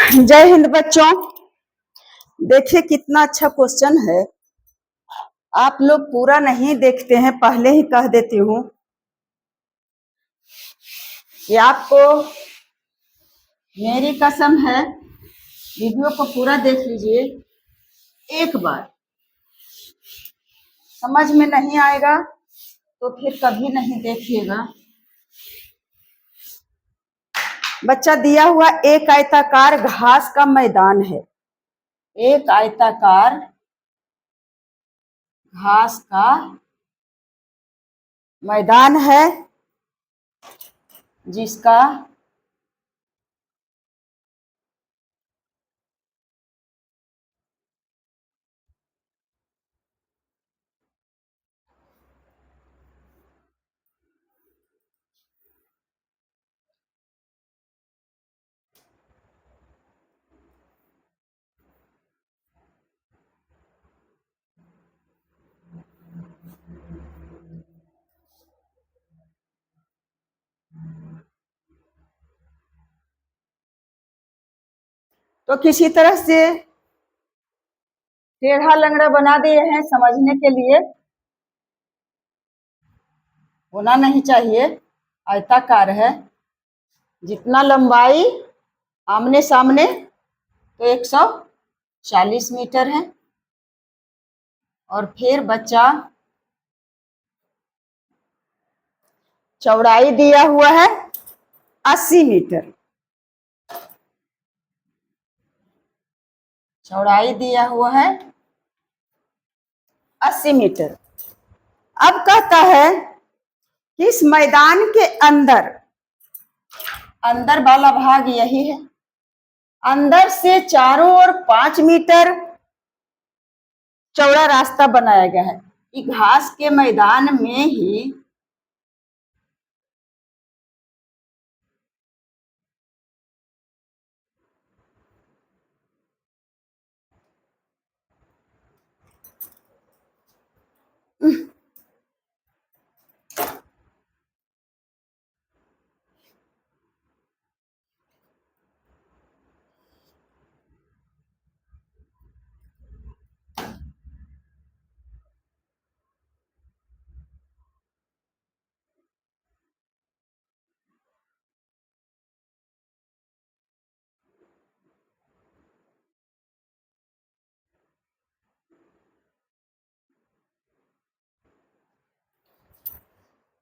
जय हिंद बच्चों। देखिए कितना अच्छा क्वेश्चन है। आप लोग पूरा नहीं देखते हैं, पहले ही कह देती हूँ कि आपको मेरी कसम है, वीडियो को पूरा देख लीजिए। एक बार समझ में नहीं आएगा तो फिर कभी नहीं देखिएगा। बच्चा दिया हुआ एक आयताकार घास का मैदान है। एक आयताकार घास का मैदान है जिसका तो किसी तरह से टेढ़ा लंगड़ा बना दिए हैं समझने के लिए। होना नहीं चाहिए, आयताकार है। जितना लंबाई आमने सामने तो 140 मीटर है। और फिर बच्चा चौड़ाई दिया हुआ है 80 मीटर। चौड़ाई दिया हुआ है 80 मीटर। अब कहता है कि इस मैदान के अंदर, अंदर वाला भाग यही है, अंदर से चारों ओर 5 मीटर चौड़ा रास्ता बनाया गया है। ये घास के मैदान में ही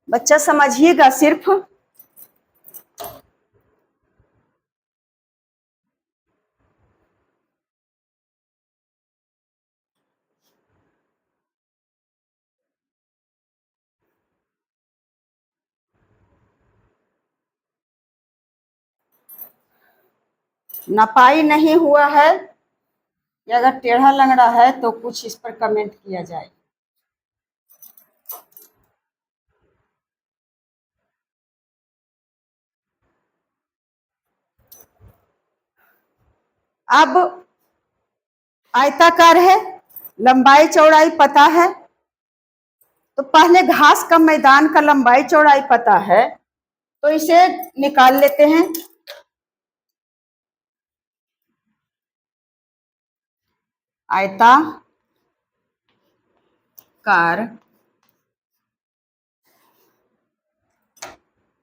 बच्चा समझिएगा सिर्फ। नपाई नहीं हुआ है या अगर टेढ़ा लंगड़ा है तो कुछ इस पर कमेंट किया जाए। अब आयताकार है, लंबाई चौड़ाई पता है, तो पहले घास का मैदान का लंबाई चौड़ाई पता है तो इसे निकाल लेते हैं। आयताकार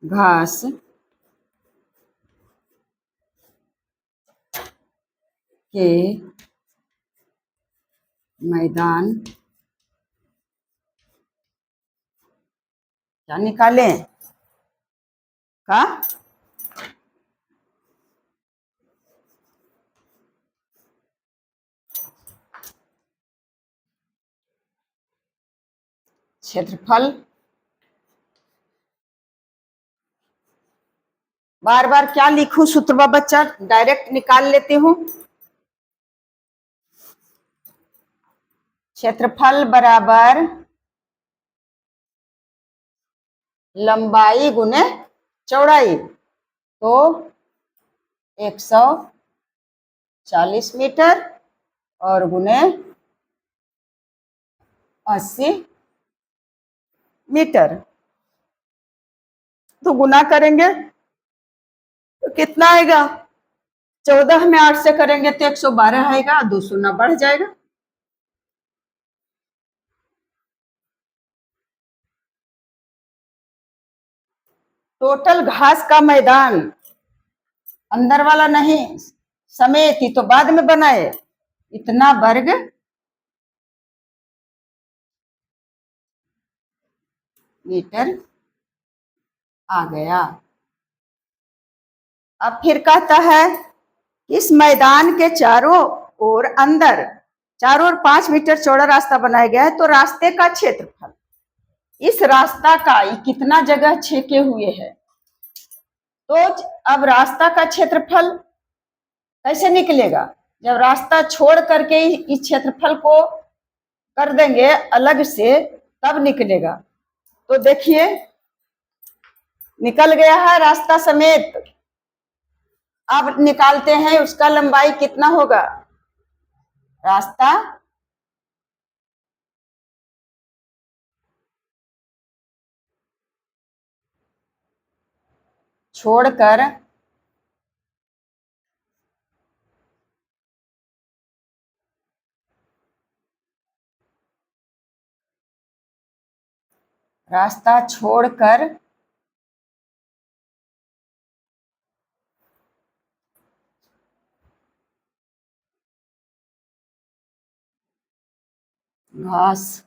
घास के मैदान क्या निकालें का क्षेत्रफल। बार बार क्या लिखूं सूत्र बच्चा, डायरेक्ट निकाल लेती हूं। क्षेत्रफल बराबर लंबाई गुने चौड़ाई, तो 140 मीटर और गुने 80 मीटर। तो गुना करेंगे तो कितना आएगा? 14 में 8 से करेंगे तो 112 आएगा, 2 शून्य बढ़ जाएगा। टोटल घास का मैदान, अंदर वाला नहीं, समेत ही तो बाद में बनाए, इतना वर्ग मीटर आ गया। अब फिर कहता है इस मैदान के चारों ओर अंदर, चारों ओर 5 मीटर चौड़ा रास्ता बनाया गया है, तो रास्ते का क्षेत्रफल, इस रास्ता का कितना जगह छेके हुए है, तो अब रास्ता का क्षेत्रफल कैसे निकलेगा? जब रास्ता छोड़ करके इस क्षेत्रफल को कर देंगे अलग से, तब निकलेगा। तो देखिए निकल गया है रास्ता समेत। अब निकालते हैं उसका लंबाई कितना होगा। रास्ता छोड़कर रास्ता छोड़कर घास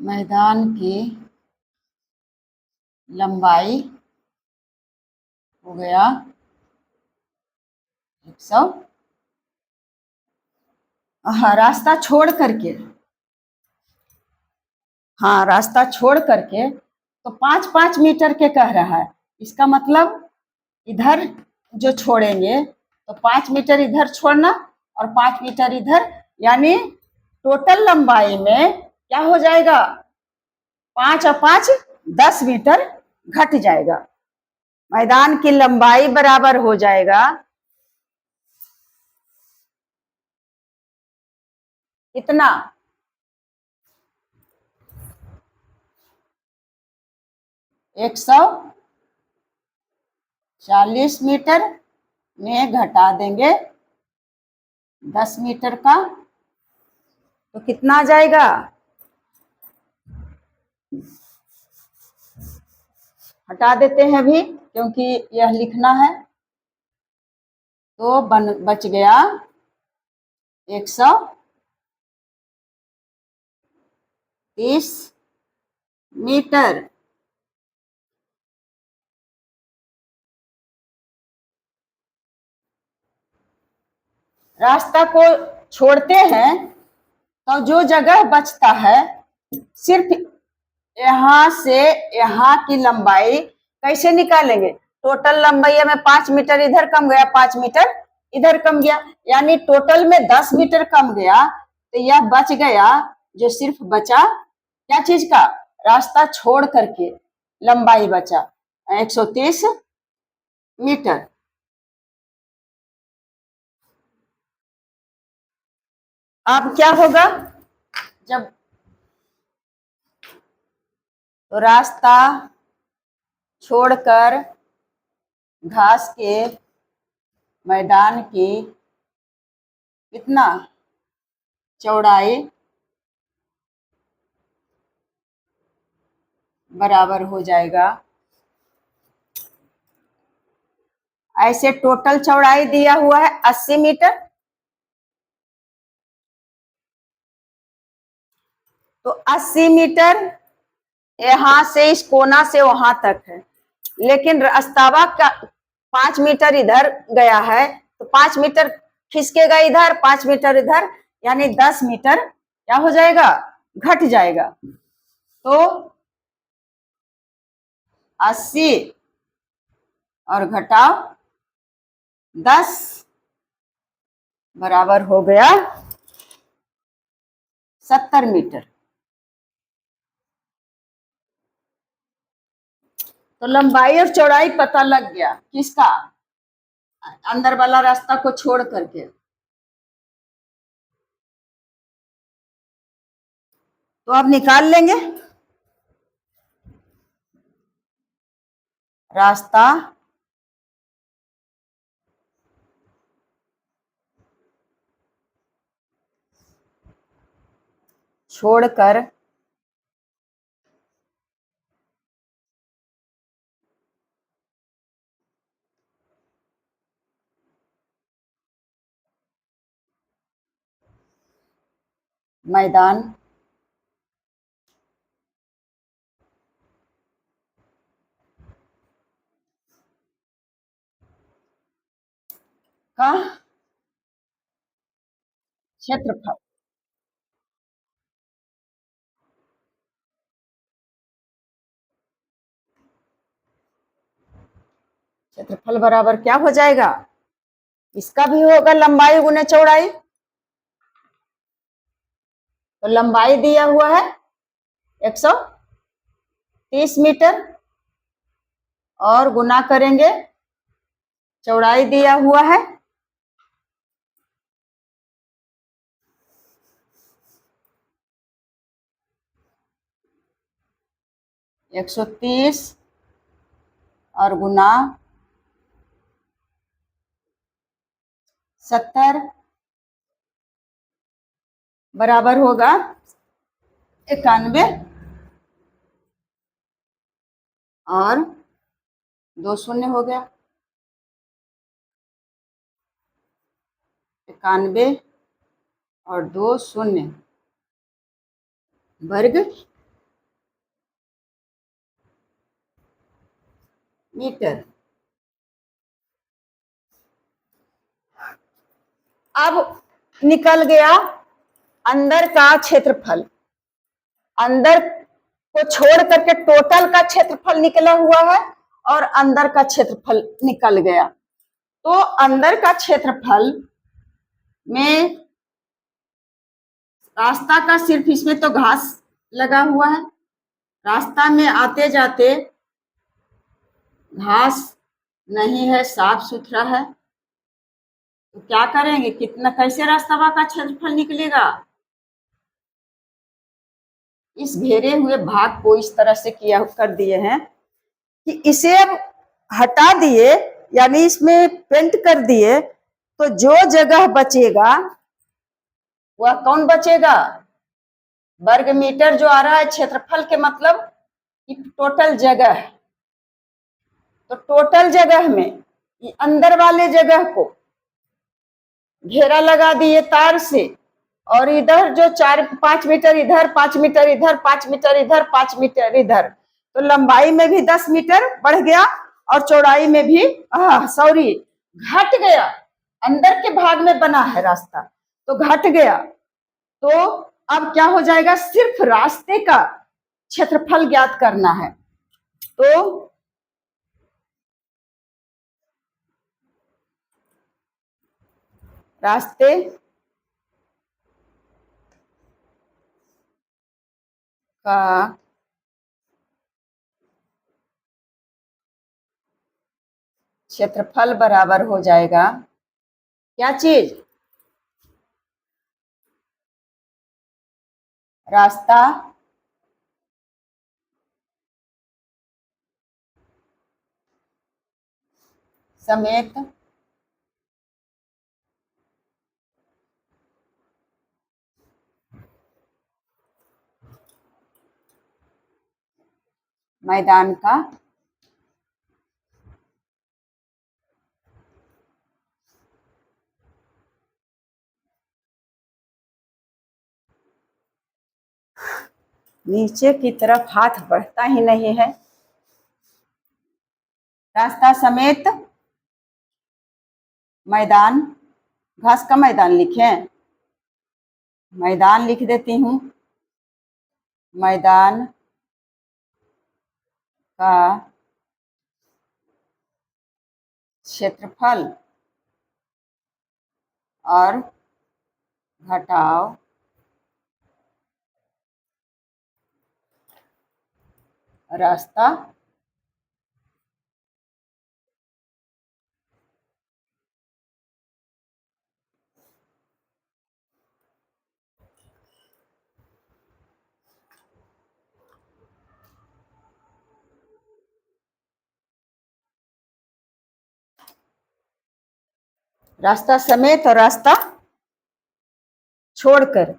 मैदान की लंबाई हो गया 100। हाँ रास्ता छोड़ करके, हाँ रास्ता छोड़ करके तो 5-5 मीटर के कह रहा है। इसका मतलब इधर जो छोड़ेंगे तो 5 मीटर इधर छोड़ना और 5 मीटर इधर, यानी टोटल लंबाई में क्या हो जाएगा, 5 और 5 10 मीटर घट जाएगा। मैदान की लंबाई बराबर हो जाएगा कितना, 140 मीटर में घटा देंगे 10 मीटर का, तो कितना आ जाएगा, हटा देते हैं अभी क्योंकि यह लिखना है। तो बच गया 130 मीटर। रास्ता को छोड़ते हैं तो जो जगह बचता है, सिर्फ यहाँ से यहाँ की लंबाई कैसे निकालेंगे, टोटल लंबाई में 5 मीटर इधर कम गया, 5 मीटर इधर कम गया, यानी टोटल में 10 मीटर कम गया, तो यह बच गया जो सिर्फ बचा क्या चीज का, रास्ता छोड़ करके लंबाई बचा 130 मीटर। अब क्या होगा, जब तो रास्ता छोड़कर घास के मैदान की कितना चौड़ाई बराबर हो जाएगा, ऐसे टोटल चौड़ाई दिया हुआ है 80 मीटर, तो 80 मीटर यहां से इस कोना से वहां तक है, लेकिन रास्तावा का 5 मीटर इधर गया है, तो 5 मीटर खिसकेगा इधर, 5 मीटर इधर, यानी 10 मीटर क्या हो जाएगा, घट जाएगा। तो 80 और घटाओ 10 बराबर हो गया 70 मीटर। तो लंबाई और चौड़ाई पता लग गया किसका, अंदर वाला रास्ता को छोड़ करके। तो अब निकाल लेंगे रास्ता छोड़कर मैदान का क्षेत्रफल, क्षेत्रफल बराबर क्या हो जाएगा, इसका भी होगा लंबाई गुने चौड़ाई। तो लंबाई दिया हुआ है 130 मीटर और गुना करेंगे चौड़ाई दिया हुआ है 130 और गुना 70 बराबर होगा 91 और 2 शून्य हो गया 91 और 2 शून्य वर्ग मीटर। अब निकल गया अंदर का क्षेत्रफल, अंदर को छोड़ करके टोटल का क्षेत्रफल निकला हुआ है और अंदर का क्षेत्रफल निकल गया। तो अंदर का क्षेत्रफल में रास्ता का सिर्फ इसमें तो घास लगा हुआ है, रास्ता में आते जाते घास नहीं है, साफ सुथरा है। तो क्या करेंगे, कितना कैसे रास्ता का क्षेत्रफल निकलेगा, इस घेरे हुए भाग को इस तरह से किया कर दिए हैं कि इसे अब हटा दिए यानी इसमें पेंट कर दिए तो जो जगह बचेगा वह कौन बचेगा, वर्ग मीटर जो आ रहा है क्षेत्रफल के मतलब कि टोटल जगह है। तो टोटल जगह में अंदर वाले जगह को घेरा लगा दिए तार से और इधर जो 4-5 मीटर इधर, 5 मीटर इधर, 5 मीटर इधर, 5 मीटर इधर, तो लंबाई में भी 10 मीटर बढ़ गया और चौड़ाई में भी सॉरी घट गया। अंदर के भाग में बना है रास्ता तो घट गया। तो अब क्या हो जाएगा, सिर्फ रास्ते का क्षेत्रफल ज्ञात करना है। तो रास्ते का क्षेत्रफल बराबर हो जाएगा क्या चीज, रास्ता समेत मैदान का नीचे की तरफ हाथ बढ़ता ही नहीं है, रास्ता समेत मैदान, घास का मैदान लिखें, मैदान लिख देती हूँ। मैदान का क्षेत्रफल और घटाव रास्ता रास्ता समेत और रास्ता छोड़कर।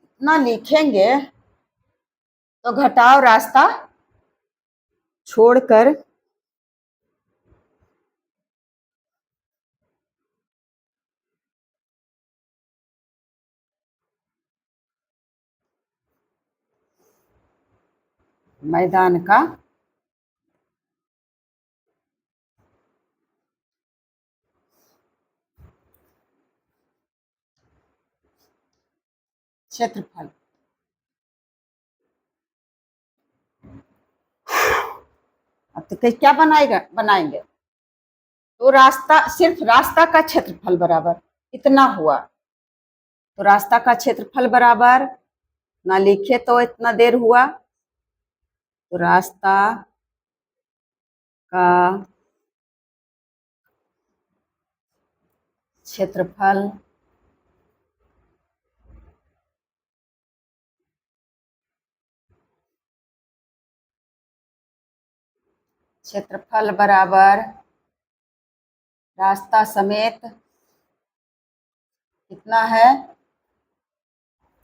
इतना लिखेंगे तो घटाव रास्ता छोड़कर मैदान का क्षेत्रफल। अब तो क्या बनाएंगे तो रास्ता, सिर्फ रास्ता का क्षेत्रफल बराबर इतना हुआ, तो रास्ता का क्षेत्रफल बराबर ना लिखे तो इतना देर हुआ, तो रास्ता का क्षेत्रफल क्षेत्रफल बराबर रास्ता समेत कितना है,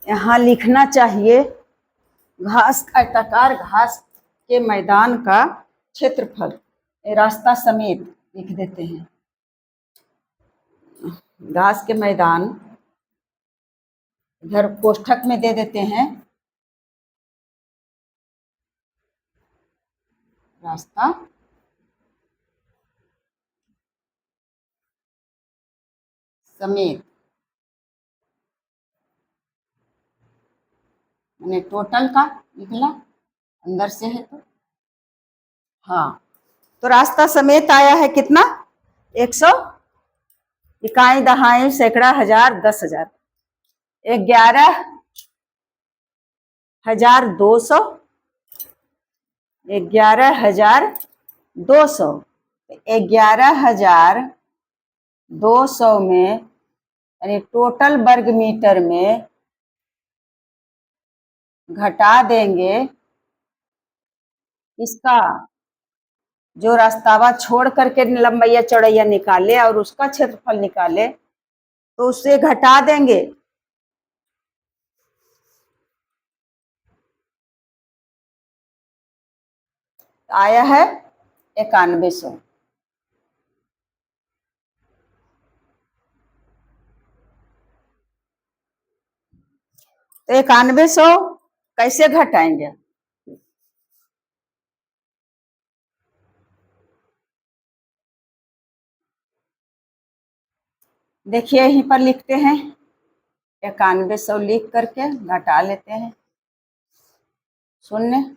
यहाँ लिखना चाहिए घास, आयताकार घास के मैदान का क्षेत्रफल, रास्ता समेत लिख देते हैं। घास के मैदान इधर कोष्ठक में दे देते हैं, रास्ता समेत, मैंने टोटल का निकला अंदर से है तो हाँ, तो रास्ता समेत आया है कितना, 100 इकाई दहाई सैकड़ा हजार 10,000, 11,200, 11,200, 11,200 में यानी टोटल वर्ग मीटर में घटा देंगे इसका, जो रास्तावा छोड़ करके लंबैया चौड़ैया निकाले और उसका क्षेत्रफल निकाले तो उससे घटा देंगे, आया है 9100। तो 9100 कैसे घटाएंगे, देखिए यहीं पर लिखते हैं, 9100 लिख करके घटा लेते हैं, शून्य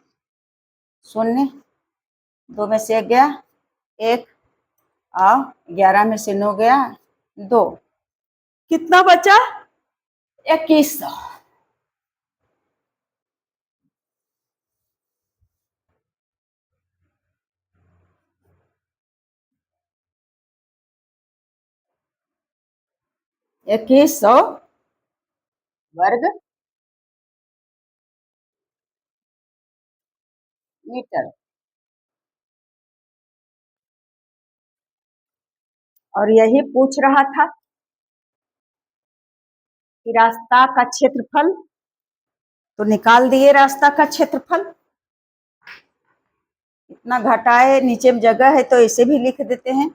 शून्य, 2 में से 1 गया 1, और 11 में से 9 गया 2, कितना बचा 2100। इक्कीस सौ वर्ग मीटर, और यही पूछ रहा था कि रास्ता का क्षेत्रफल, तो निकाल दिए रास्ता का क्षेत्रफल, इतना घटाए, नीचे में जगह है तो इसे भी लिख देते हैं,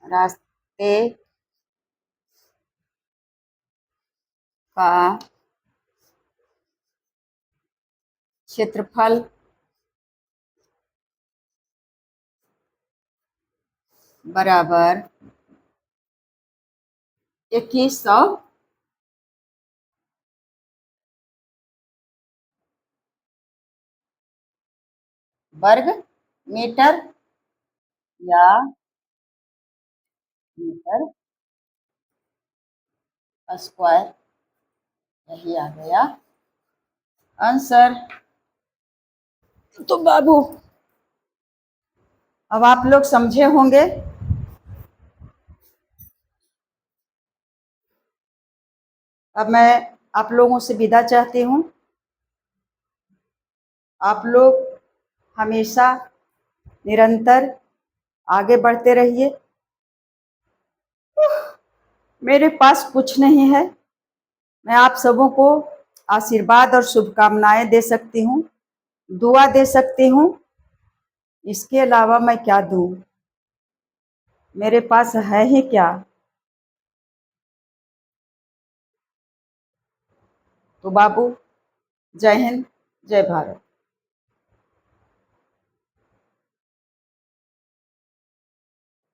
रास्ते का क्षेत्रफल बराबर 2100 वर्ग मीटर या मीटर स्क्वायर। यही आ गया आंसर। तो बाबू अब आप लोग समझे होंगे। अब मैं आप लोगों से विदा चाहती हूँ। आप लोग हमेशा निरंतर आगे बढ़ते रहिए। मेरे पास कुछ नहीं है, मैं आप सबों को आशीर्वाद और शुभकामनाएं दे सकती हूँ, दुआ दे सकती हूँ। इसके अलावा मैं क्या दूँ? मेरे पास है ही क्या? तो बाबू, जय हिंद, जय भारत।